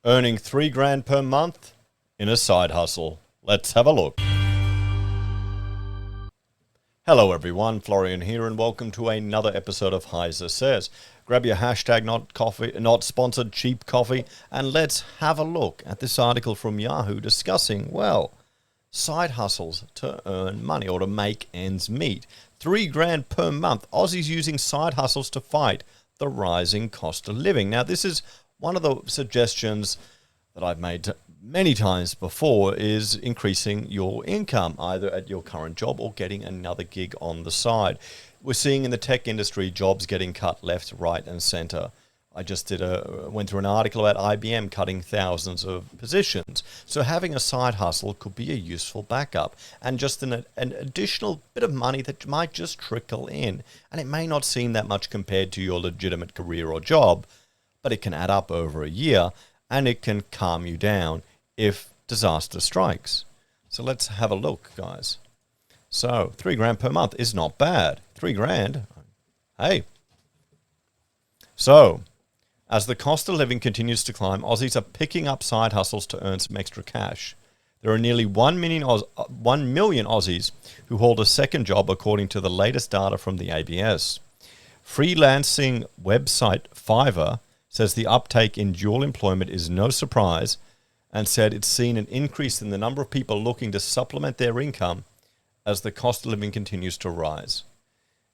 Earning $3,000 per month in a side hustle. Let's have a look. Hello everyone, Florian here, and welcome to another episode of HeiseSays. Grab your hashtag not sponsored cheap coffee, and let's have a look at this article from Yahoo discussing, well, side hustles to earn money or to make ends meet. $3,000 per month. Aussies using side hustles to fight the rising cost of living. Now, this is one of the suggestions that I've made many times before, is increasing your income, either at your current job or getting another gig on the side. We're seeing in the tech industry jobs getting cut left, right, and center. I just went through an article about IBM cutting thousands of positions. So having a side hustle could be a useful backup and just an additional bit of money that might just trickle in. And it may not seem that much compared to your legitimate career or job, but it can add up over a year and it can calm you down if disaster strikes. So let's have a look, guys. So $3,000 per month is not bad. $3,000, hey. So as the cost of living continues to climb, Aussies are picking up side hustles to earn some extra cash. There are nearly 1 million Aussies who hold a second job, according to the latest data from the ABS. Freelancing website Fiverr says the uptake in dual employment is no surprise, and said it's seen an increase in the number of people looking to supplement their income as the cost of living continues to rise.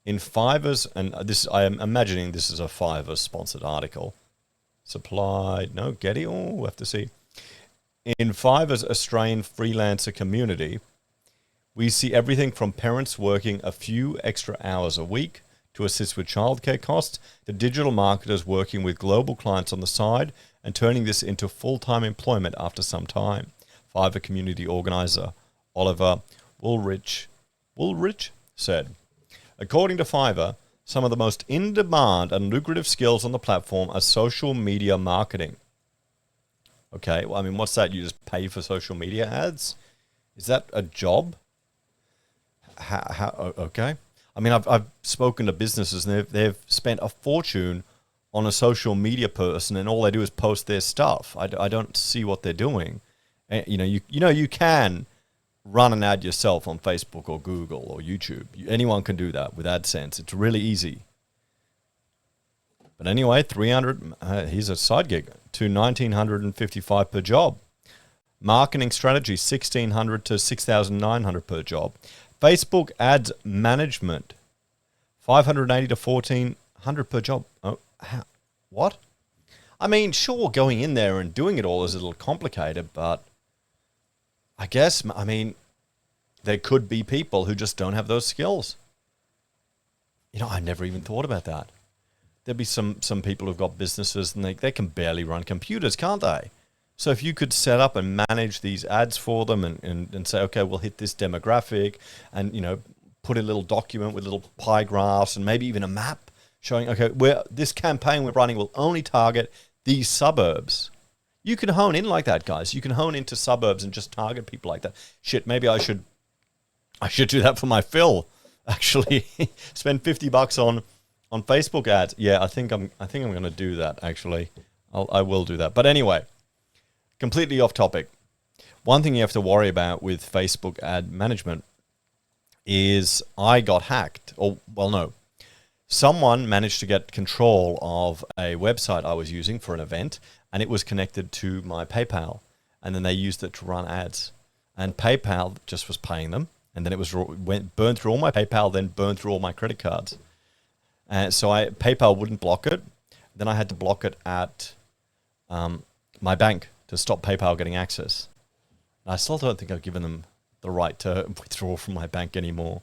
In Fiverr's, and this, I am imagining this is a Fiverr sponsored article. Getty, we'll have to see. In Fiverr's Australian freelancer community, we see everything from parents working a few extra hours a week to assist with childcare costs, to digital marketers working with global clients on the side and turning this into full-time employment after some time. Fiverr community organizer Oliver Woolrich said, according to Fiverr, some of the most in-demand and lucrative skills on the platform are social media marketing. Okay, well, I mean, what's that? You just pay for social media ads? Is that a job? Okay. I mean, I've spoken to businesses and they've spent a fortune on a social media person, and all they do is post their stuff. I don't see what they're doing. You can run an ad yourself on Facebook or Google or YouTube. Anyone can do that with AdSense. It's really easy. But anyway, 300. Here's a side gig to 1,955 per job. Marketing strategy 1,600 to 6,900 per job. Facebook ads management, 580 to 1,400 per job. Oh, what? I mean, sure, going in there and doing it all is a little complicated, but I guess, I mean, there could be people who just don't have those skills. I never even thought about that. There'd be some people who've got businesses and they can barely run computers, can't they? So if you could set up and manage these ads for them and say, okay, we'll hit this demographic and, put a little document with little pie graphs and maybe even a map showing, okay, this campaign we're running will only target these suburbs. You can hone in like that, guys. You can hone into suburbs and just target people like that. Shit, maybe I should do that for my fill, actually. Spend $50 on Facebook ads. Yeah, I think I'm going to do that, actually. I will do that. But anyway, completely off topic. One thing you have to worry about with Facebook ad management is I got hacked. Someone managed to get control of a website I was using for an event, and it was connected to my PayPal. And then they used it to run ads. And PayPal just was paying them. And then it burned through all my PayPal, then burned through all my credit cards. And so PayPal wouldn't block it. Then I had to block it at my bank to stop PayPal getting access. I still don't think I've given them the right to withdraw from my bank anymore.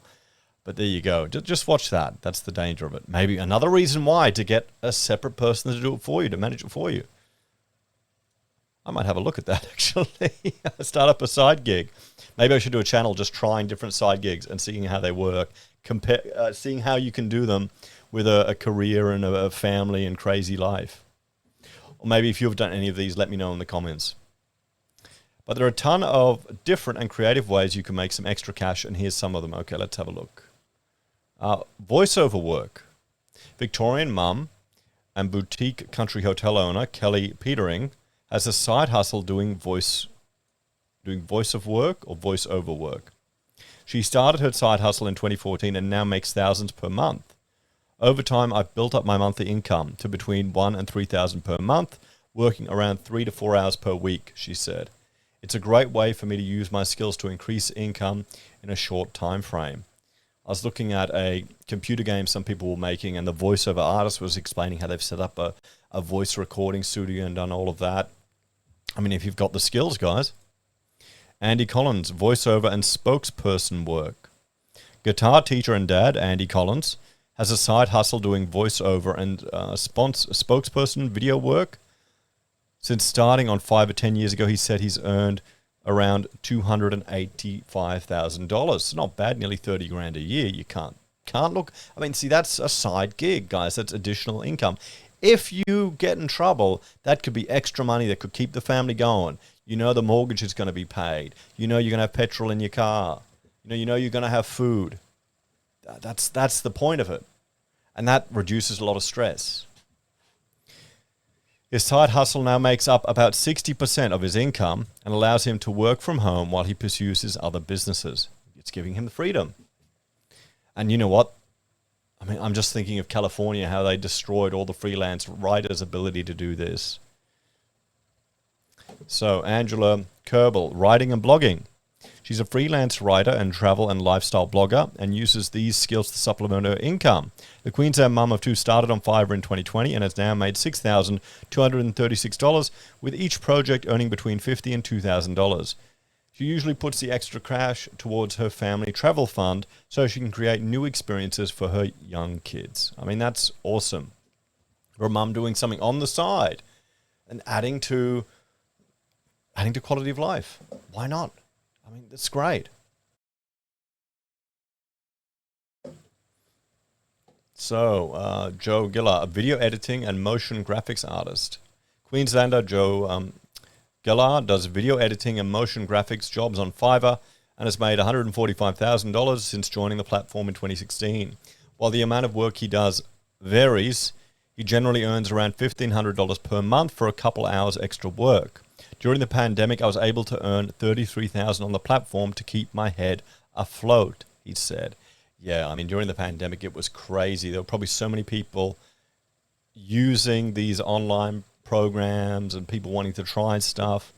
But there you go. Just watch that. That's the danger of it. Maybe another reason why, to get a separate person to do it for you, to manage it for you. I might have a look at that, actually. Start up a side gig. Maybe I should do a channel just trying different side gigs and seeing how they work, seeing how you can do them with a career and a family and crazy life. Or maybe if you've done any of these, let me know in the comments. But there are a ton of different and creative ways you can make some extra cash, and here's some of them. Okay, let's have a look. Voiceover work. Victorian mum and boutique country hotel owner Kelly Petering has a side hustle doing voice of work or voiceover work. She started her side hustle in 2014 and now makes thousands per month. Over time, I've built up my monthly income to between $1,000 and $3,000 per month, working around 3 to 4 hours per week, she said. It's a great way for me to use my skills to increase income in a short time frame. I was looking at a computer game some people were making, and the voiceover artist was explaining how they've set up a voice recording studio and done all of that. I mean, if you've got the skills, guys. Andy Collins, voiceover and spokesperson work. Guitar teacher and dad, Andy Collins, has a side hustle doing voiceover and spokesperson video work. Since starting on Fiverr 10 years ago, he said he's earned around $285,000. It's not bad, nearly 30 grand a year. You can't look. I mean, see, that's a side gig, guys. That's additional income. If you get in trouble, that could be extra money that could keep the family going. You know the mortgage is going to be paid. You know you're going to have petrol in your car. You know you're going to have food. That's the point of it. And that reduces a lot of stress. His side hustle now makes up about 60% of his income and allows him to work from home while he pursues his other businesses. It's giving him the freedom. And you know what? I mean, I'm just thinking of California, how they destroyed all the freelance writers' ability to do this. So, Angela Kerbel, writing and blogging. She's a freelance writer and travel and lifestyle blogger and uses these skills to supplement her income. The Queensland mum of two started on Fiverr in 2020 and has now made $6,236, with each project earning between $50 and $2,000. She usually puts the extra cash towards her family travel fund so she can create new experiences for her young kids. I mean, that's awesome. For a mum doing something on the side and adding to quality of life. Why not? I mean, that's great. So, Joe Giller, a video editing and motion graphics artist. Queenslander Joe Giller does video editing and motion graphics jobs on Fiverr and has made $145,000 since joining the platform in 2016. While the amount of work he does varies, he generally earns around $1,500 per month for a couple hours extra work. During the pandemic, I was able to earn $33,000 on the platform to keep my head afloat, he said. Yeah, I mean, during the pandemic, it was crazy. There were probably so many people using these online programs and people wanting to try stuff.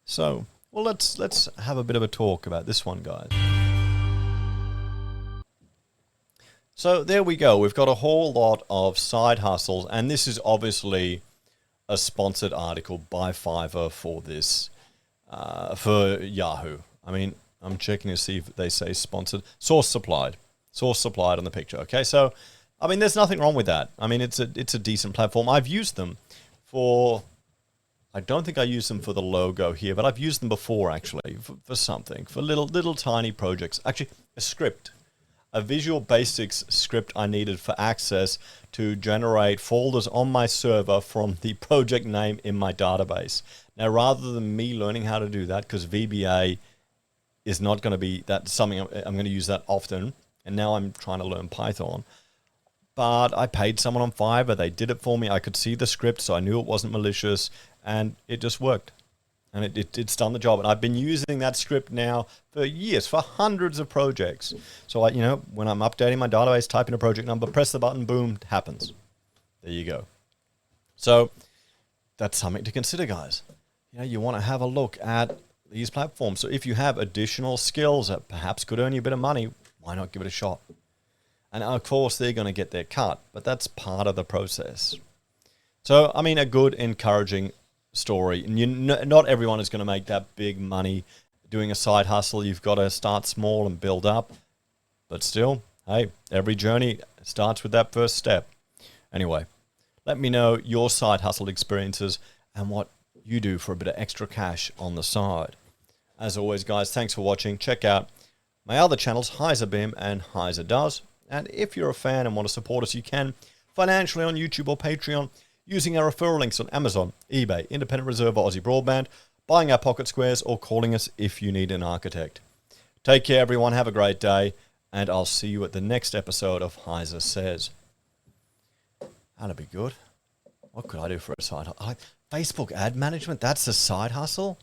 So, well, let's have a bit of a talk about this one, guys. So there we go. We've got a whole lot of side hustles, and this is obviously a sponsored article by Fiverr for this, for Yahoo. I mean, I'm checking to see if they say sponsored. Source supplied on the picture. Okay, so I mean, there's nothing wrong with that. I mean, it's a decent platform. I've used them for. I don't think I used them for the logo here, but I've used them before actually for something, for little tiny projects. Actually, a script. A Visual Basics script I needed for access to generate folders on my server from the project name in my database. Now, rather than me learning how to do that, because VBA is not going to be that something I'm going to use that often, and now I'm trying to learn Python. But I paid someone on Fiverr. They did it for me. I could see the script, so I knew it wasn't malicious, and it just worked. And it's done the job. And I've been using that script now for years, for hundreds of projects. So, when I'm updating my database, type in a project number, press the button, boom, it happens. There you go. So that's something to consider, guys. You want to have a look at these platforms. So if you have additional skills that perhaps could earn you a bit of money, why not give it a shot? And of course, they're going to get their cut, but that's part of the process. So, I mean, a good, encouraging story. And not everyone is going to make that big money doing a side hustle. You've got to start small and build up. But still, hey, every journey starts with that first step. Anyway, let me know your side hustle experiences and what you do for a bit of extra cash on the side. As always, guys, thanks for watching. Check out my other channels, Heise BIM and Heise Does. And if you're a fan and want to support us, you can financially on YouTube or Patreon, using our referral links on Amazon, eBay, Independent Reserve, or AussieBroadband, buying our pocket squares, or calling us if you need an architect. Take care, everyone. Have a great day, and I'll see you at the next episode of HeiseSays. That'd be good. What could I do for a side hustle? Facebook ad management, that's a side hustle?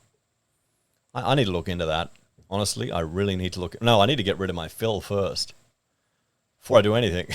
I need to look into that. Honestly, I really need to look. No, I need to get rid of my fill first before I do anything.